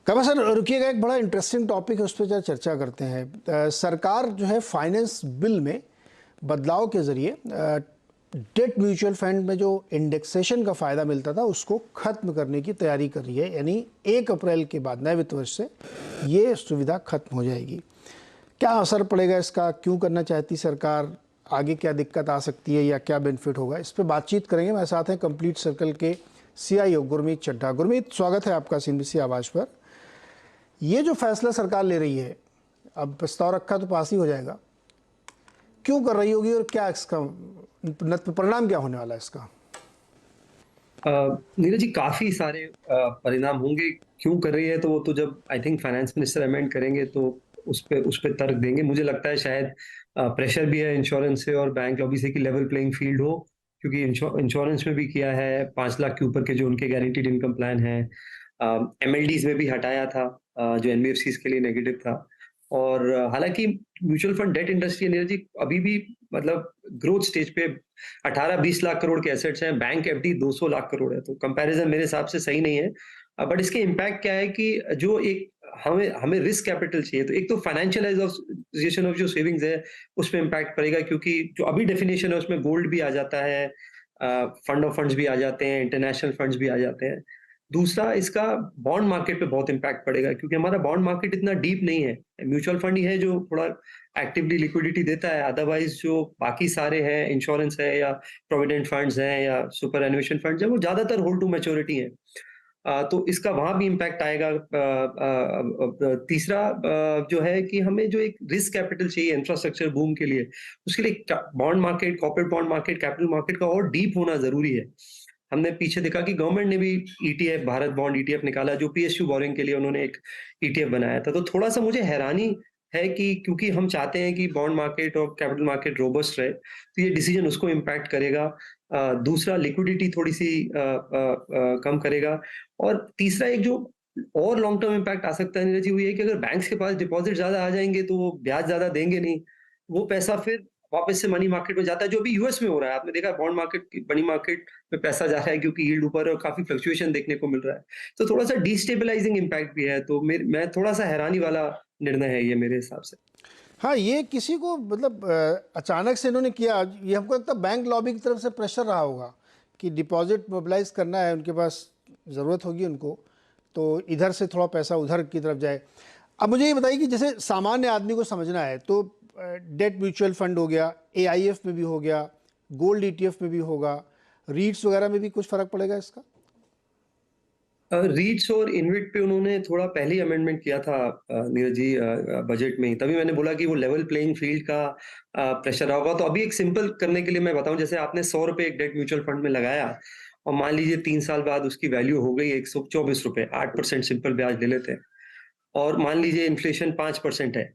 कमल sir रुकिएगा, एक बड़ा interesting topic है, उस पर चर्चा करते हैं। सरकार जो है फाइनेंस बिल में बदलाव के ज़रिए डेट म्यूचुअल फंड में जो इंडेक्सेशन का फ़ायदा मिलता था उसको ख़त्म करने की तैयारी कर रही है। यानी 1 अप्रैल के बाद नए वित्त वर्ष से ये सुविधा ख़त्म हो जाएगी। क्या असर पड़ेगा इसका, क्यों करना चाहती सरकार, आगे क्या दिक्कत आ सकती है या क्या बेनिफिट होगा, इस पर बातचीत करेंगे। मेरे साथ हैं कंप्लीट सर्कल के CIO गुरमीत चड्ढा। गुरमीत, स्वागत है आपका CNBC आवाज़ पर। ये जो फैसला सरकार ले रही है, अब प्रस्ताव रखा तो पास ही हो जाएगा, क्यों कर रही होगी और क्या इसका परिणाम क्या होने वाला है इसका? नीरज जी, काफी सारे परिणाम होंगे। क्यों कर रही है तो वो तो जब I think finance minister amend करेंगे तो उस पे तर्क देंगे। मुझे लगता है शायद प्रेशर भी है इंश्योरेंस से और बैंक लॉबी से कि लेवल प्लेइंग फील्ड हो, क्योंकि इंश्योरेंस में भी किया है 5 लाख के ऊपर के जो उनके गारंटीड इनकम प्लान है। MLDs में भी हटाया था, जो NBFCs के लिए नेगेटिव था। और हालांकि mutual fund debt industry Neeraj ji अभी भी मतलब ग्रोथ स्टेज पे 18-20 लाख करोड़ के एसेट्स हैं, बैंक FD 200 लाख करोड़ है, तो कंपैरिजन मेरे हिसाब से सही नहीं है। बट इसके इम्पैक्ट क्या है कि जो एक हमें हमें रिस्क कैपिटल चाहिए, तो एक तो फाइनेंशियलाइजेशन ऑफ जो सेविंग्स है उस पर इम्पैक्ट पड़ेगा, क्योंकि जो अभी डेफिनेशन है उसमें गोल्ड भी आ जाता है, फंड ऑफ फंड्स भी आ जाते हैं, इंटरनेशनल फंड्स भी आ जाते हैं। दूसरा, इसका बॉन्ड मार्केट पे बहुत इम्पैक्ट पड़ेगा, क्योंकि हमारा बॉन्ड मार्केट इतना डीप नहीं है। म्यूचुअल फंड ही है जो थोड़ा एक्टिवली लिक्विडिटी देता है, अदरवाइज जो बाकी सारे हैं, इंश्योरेंस है या प्रोविडेंट फंड्स हैं या सुपर एनुएशन फंड्स है, वो ज्यादातर होल्ड टू मैच्योरिटी है। तो इसका वहां भी इम्पैक्ट आएगा। तीसरा जो है कि हमें जो एक रिस्क कैपिटल चाहिए इंफ्रास्ट्रक्चर बूम के लिए, उसके लिए bond market, corporate bond market, capital market का और डीप होना जरूरी है। हमने पीछे देखा कि गवर्नमेंट ने भी ETF, भारत बॉन्ड ETF निकाला, जो PSU बोरिंग के लिए उन्होंने एक ETF बनाया था। तो थोड़ा सा मुझे हैरानी है कि क्योंकि हम चाहते हैं कि बॉन्ड मार्केट और कैपिटल मार्केट रोबस्ट रहे, तो ये डिसीजन उसको इम्पैक्ट करेगा। दूसरा, लिक्विडिटी थोड़ी सी कम करेगा। और तीसरा, एक जो और लॉन्ग टर्म इम्पैक्ट आ सकता है नीरज जी, वो ये कि अगर बैंक्स के पास डिपॉजिट ज्यादा आ जाएंगे तो वो ब्याज ज्यादा देंगे नहीं, वो पैसा फिर वापस से मनी मार्केट में जाता है, जो भी US में हो रहा है। आपने देखा बॉन्ड मार्केट की, मनी मार्केट में पैसा जा रहा है क्योंकि यील्ड ऊपर है और काफी फ्लक्चुएशन देखने को मिल रहा है। तो थोड़ा सा डिस्टेबलाइजिंग इम्पैक्ट भी है। तो मैं थोड़ा सा हैरानी वाला निर्णय है ये मेरे हिसाब से। हाँ, ये किसी को मतलब अचानक से इन्होंने किया, ये हमको लगता है बैंक लॉबी की तरफ से प्रेशर रहा होगा कि डिपॉजिट मोबिलाइज करना है, उनके पास ज़रूरत होगी उनको, तो इधर से थोड़ा पैसा उधर की तरफ जाए। अब मुझे ये बताइए कि जैसे सामान्य आदमी को समझना है तो डेट म्यूचुअल फंड हो गया, AIF में भी हो गया, गोल्ड ETF में भी होगा, रीट्स वगैरह में भी कुछ फ़र्क पड़ेगा इसका? रीट्स और इनविट पे उन्होंने थोड़ा पहले ही अमेंडमेंट किया था नीरज जी, बजट में ही। तभी मैंने बोला कि वो लेवल प्लेइंग फील्ड का प्रेशर होगा। तो अभी एक सिंपल करने के लिए मैं बताऊं, जैसे आपने 100 रुपए एक डेट म्यूचुअल फंड में लगाया और मान लीजिए 3 साल बाद उसकी वैल्यू हो गई 124 रुपए, 8% सिंपल ब्याज ले लेते हैं, और मान लीजिए इन्फ्लेशन 5% है,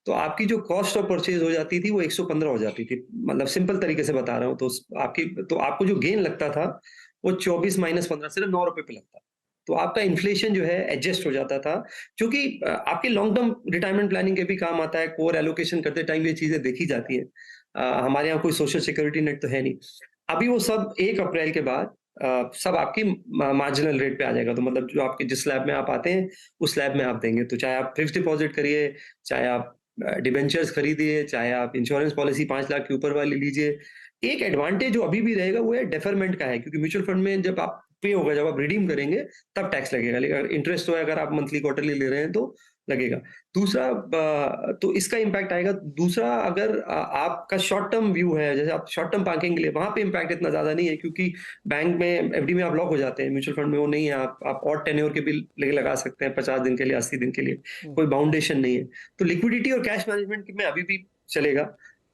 तो आपकी जो कॉस्ट ऑफ परचेज हो जाती थी वो 115 हो जाती थी। मतलब सिंपल तरीके से बता रहा हूँ, तो आपको जो गेन लगता था वो 24 माइनस 15 सिर्फ 9 रुपए पे लगता। तो आपका इन्फ्लेशन जो है एडजस्ट हो जाता था, जो कि आपके लॉन्ग टर्म रिटायरमेंट प्लानिंग के भी काम आता है। कोर एलोकेशन करते टाइम ये चीजें देखी जाती है। हमारे यहाँ कोई सोशल सिक्योरिटी नेट तो है नहीं। अभी वो सब 1 अप्रैल के बाद सब आपकी मार्जिनल रेट पे आ जाएगा। तो मतलब जो आपके जिस स्लैब में आप आते हैं उस स्लैब में आप देंगे। तो चाहे आप फिक्स डिपॉजिट करिए, चाहे आप डिबेंचर्स खरीदिए, चाहे आप इंश्योरेंस पॉलिसी 5 लाख के ऊपर वाली लीजिए। एक एडवांटेज जो अभी भी रहेगा वो है डेफरमेंट का है, क्योंकि म्यूचुअल फंड में जब आप पे होगा, जब आप रिडीम करेंगे तब टैक्स लगेगा, लेकिन अगर इंटरेस्ट तो है, अगर आप मंथली क्वार्टरली ले रहे हैं तो लगेगा। दूसरा, तो इसका इम्पैक्ट आएगा। दूसरा, अगर आपका शॉर्ट टर्म व्यू है, जैसे आप शॉर्ट टर्म पार्किंग के लिए, वहां पे इम्पैक्ट इतना ज्यादा नहीं है, क्योंकि बैंक में FD में आप लॉक हो जाते हैं, म्यूचुअल फंड में वो नहीं है। आप और टेन्योर के भी लेके लगा सकते हैं, 50 दिन के लिए, 80 दिन के लिए, कोई बाउंडेशन नहीं है। तो लिक्विडिटी और कैश मैनेजमेंट में अभी भी चलेगा।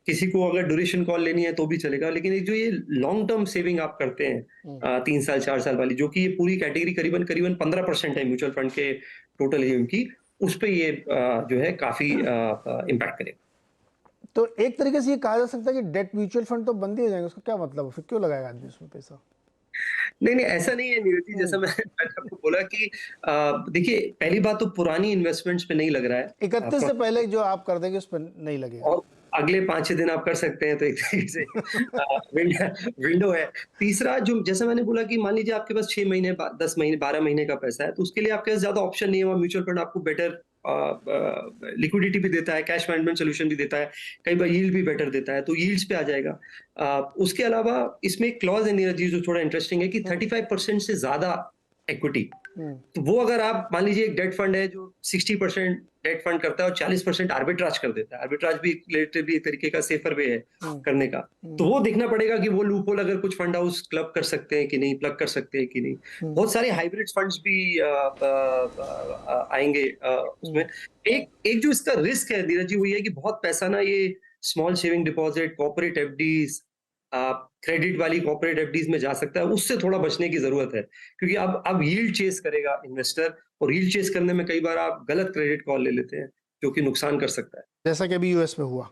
किसी को अगर ड्यूरेशन कॉल लेनी है तो भी चलेगा, लेकिन एक जो ये लॉन्ग टर्म सेविंग आप करते हैं 3 साल 4 साल वाली, जो कि ये पूरी कैटेगरी करीबन करीबन 15% है म्यूचुअल फंड के टोटल AUM की, उस पे ये जो है काफी इम्पैक्ट करेगा। तो एक तरीके से ये कहा जा सकता है कि डेट म्यूचुअल फंड तो बंद ही हो जाएंगे, उसका क्या मतलब है? फिर क्यों लगाएगा आदमी उसमें पैसा? नहीं नहीं, ऐसा नहीं है नीरज जी, जैसा हम्म। मैंने आपको बोला कि देखिए, पहली बात तो पुरानी इन्वेस्टमेंट्स पे नहीं लग रहा है। 31 से पहले जो आप कर देंगे उस पर नहीं लगेगा। और अगले 5-6 दिन आप कर सकते हैं, तो एक तरीके से विंडो है। तीसरा, जो जैसा मैंने बोला कि मान लीजिए आपके पास 6 महीने, 10 महीने, 12 महीने का पैसा है, तो उसके लिए आपके पास ज़्यादा ऑप्शन नहीं है। वहाँ म्यूचुअल फंड आपको बेटर लिक्विडिटी भी देता है, कैश मैनेजमेंट सॉल्यूशन भी देता है, कई बार यील्ड भी बेटर देता है, तो यील्ड्स पे आ जाएगा। उसके अलावा इसमें एक क्लॉज़ है नीरज जी, जो थोड़ा इंटरेस्टिंग है कि 35% से ज़्यादा इक्विटी। तो वो अगर आप मान लीजिए एक डेट फंड है जो 60% डेट फंड करता है और 40% आर्बिट्राज कर देता है। आर्बिट्राज भी रिलेटिवली एक तरीके का सेफर वे है करने का। तो वो देखना पड़ेगा कि वो लूपहोल अगर कुछ फंड हाउस क्लब कर सकते हैं कि नहीं, प्लग कर सकते हैं कि नहीं। बहुत सारे हाइब्रिड फंड्स भी आएंगे उसमें। एक एक जो इसका रिस्क है नीरज जी, वो ये है कि बहुत पैसा ना ये small saving deposit, corporate FDs, credit वाली कॉर्पोरेट एफडीज में जा सकता है। उससे थोड़ा बचने की जरूरत है, क्योंकि अब यील्ड चेस करेगा इन्वेस्टर, और यील्ड चेस करने में कई बार आप गलत क्रेडिट कॉल ले लेते हैं, जो कि नुकसान कर सकता है। जैसा कि अभी यूएस में हुआ,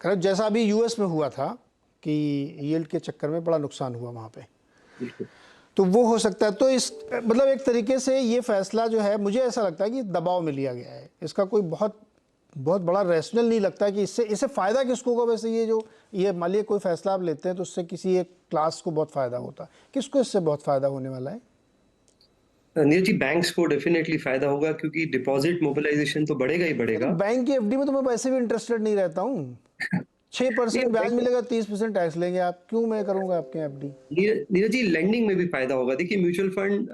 जैसा अभी यूएस में हुआ था कि यील्ड के चक्कर में बड़ा नुकसान हुआ वहाँ पे, बिल्कुल। तो वो हो सकता है। तो इस मतलब एक तरीके से ये फैसला जो है, मुझे ऐसा लगता है कि दबाव में लिया गया है। इसका कोई बहुत बड़ा रैशनल नहीं लगता कि इससे फ़ायदा किसको होगा। वैसे ये मान लीजिए कोई फैसला आप लेते हैं तो उससे किसी एक क्लास को बहुत फ़ायदा होता है, किसको इससे बहुत फ़ायदा होने वाला है? नीरज जी, बैंक्स को डेफिनेटली फायदा होगा, क्योंकि डिपॉजिट मोबिलाइजेशन तो बढ़ेगा ही बढ़ेगा। बैंक की एफडी में तो मैं वैसे भी इंटरेस्टेड नहीं रहता हूँ। 6% ब्याज मिलेगा, 30% टैक्स लेंगे आप, क्यों मैं करूँगा आपके एफडी? नीरज जी, लेंडिंग में भी फायदा होगा। देखिए, म्यूचुअल फंड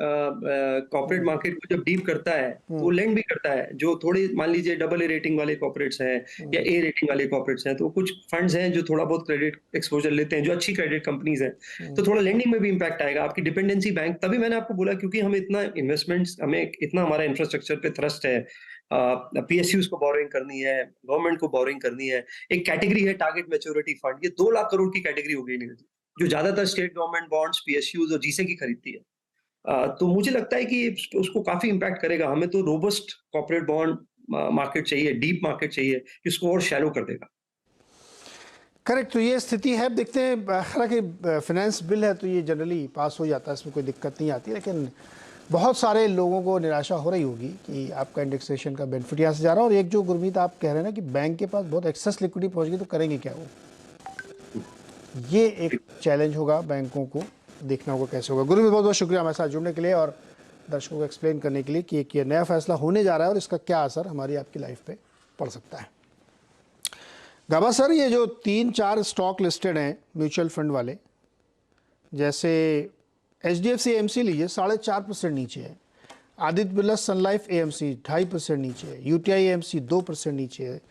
कॉर्पोरेट मार्केट को जब डीप करता है तो वो लेंड भी करता है। जो थोड़े मान लीजिए डबल ए रेटिंग वाले कॉर्पोरेट्स हैं या ए रेटिंग वाले कॉर्पोरेट्स हैं, तो कुछ फंड्स हैं जो थोड़ा बहुत क्रेडिट एक्सपोजर लेते हैं, जो अच्छी क्रेडिट कंपनीज हैं, तो थोड़ा लेंडिंग में भी इम्पैक्ट आएगा। आपकी डिपेंडेंसी बैंक, तभी मैंने आपको बोला, क्योंकि हम इतना इन्वेस्टमेंट्स, हमें इतना हमारा इंफ्रास्ट्रक्चर पे थ्रस्ट है। पीएसयूज को बोरोइंग करनी है, गवर्नमेंट को बोरोइंग करनी है। एक कैटेगरी है टारगेट मैच्योरिटी फंड, ये 2 लाख करोड़ की कैटेगरी हो गई नीरज जी, जो ज्यादातर स्टेट गवर्नमेंट बॉन्ड्स, पीएसयूज और जीसे की खरीदती है। तो मुझे लगता है कि उसको काफी इम्पैक्ट करेगा। हमें तो रोबस्ट कॉर्पोरेट बॉन्ड मार्केट चाहिए, डीप मार्केट चाहिए, जिसको और शैलो कर देगा। करेक्ट। तो ये स्थिति है। देखते हैं, हालांकि फाइनेंस बिल है तो ये जनरली पास हो जाता है, इसमें कोई दिक्कत नहीं आती, लेकिन बहुत सारे लोगों को निराशा हो रही होगी कि आपका इंडेक्सेशन का बेनिफिट यहाँ से जा रहा है। और एक जो गुरमीत आप कह रहे हैं ना कि बैंक के पास बहुत एक्सेस लिक्विडिटी पहुँच गई, तो करेंगे क्या वो? ये एक चैलेंज होगा बैंकों को, देखना होगा कैसे होगा। गुरमीत, बहुत बहुत शुक्रिया हमारे साथ जुड़ने के लिए और दर्शकों को एक्सप्लेन करने के लिए कि एक ये नया फैसला होने जा रहा है और इसका क्या असर हमारी आपकी लाइफ पे पड़ सकता है। गाबा सर, ये जो 3-4 स्टॉक लिस्टेड हैं म्यूचुअल फंड वाले, जैसे HDFC AMC लीजिए 4.5% नीचे है, आदित्य बिरला सन लाइफ AMC 2.5% नीचे है, UTI AMC 2% नीचे है,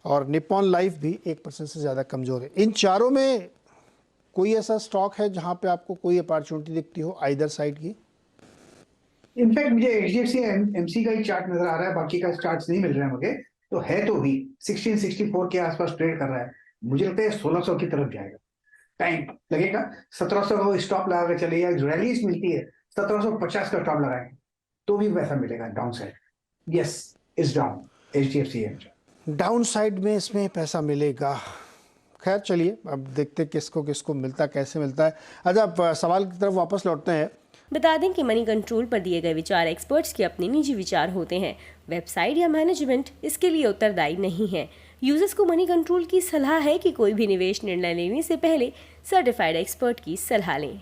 और निप्पॉन लाइफ भी 1% से ज़्यादा कमज़ोर है। इन चारों में कोई ऐसा स्टॉक है जहाँ पे आपको कोई अपॉर्चुनिटी दिखती हो आइदर साइड की? इनफैक्ट मुझे HDFC AMC का ही चार्ट नजर आ रहा है, बाकी का चार्ट नहीं मिल रहा है मुझे। तो है तो भी 1664 के आसपास ट्रेड कर रहा है। मुझे लगता है 1600 की तरफ जाएगा, टाइम लगेगा। 1700 को स्टॉप लगा के चले, या रैलीज मिलती है 1750 का स्टॉप लगाएंगे तो भी वैसा मिलेगा down side. Yes, is down HDFC AMC। Down side में इसमें पैसा मिलेगा। खैर चलिए, अब देखते किसको किसको मिलता, कैसे मिलता है। अच्छा, अब सवाल की तरफ वापस लौटते हैं। बता दें कि मनी कंट्रोल पर दिए गए विचार एक्सपर्ट्स के अपने निजी विचार होते हैं। वेबसाइट या मैनेजमेंट इसके लिए उत्तरदायी नहीं है। यूजर्स को मनी कंट्रोल की सलाह है कि कोई भी निवेश निर्णय लेने से पहले सर्टिफाइड एक्सपर्ट की सलाह लें।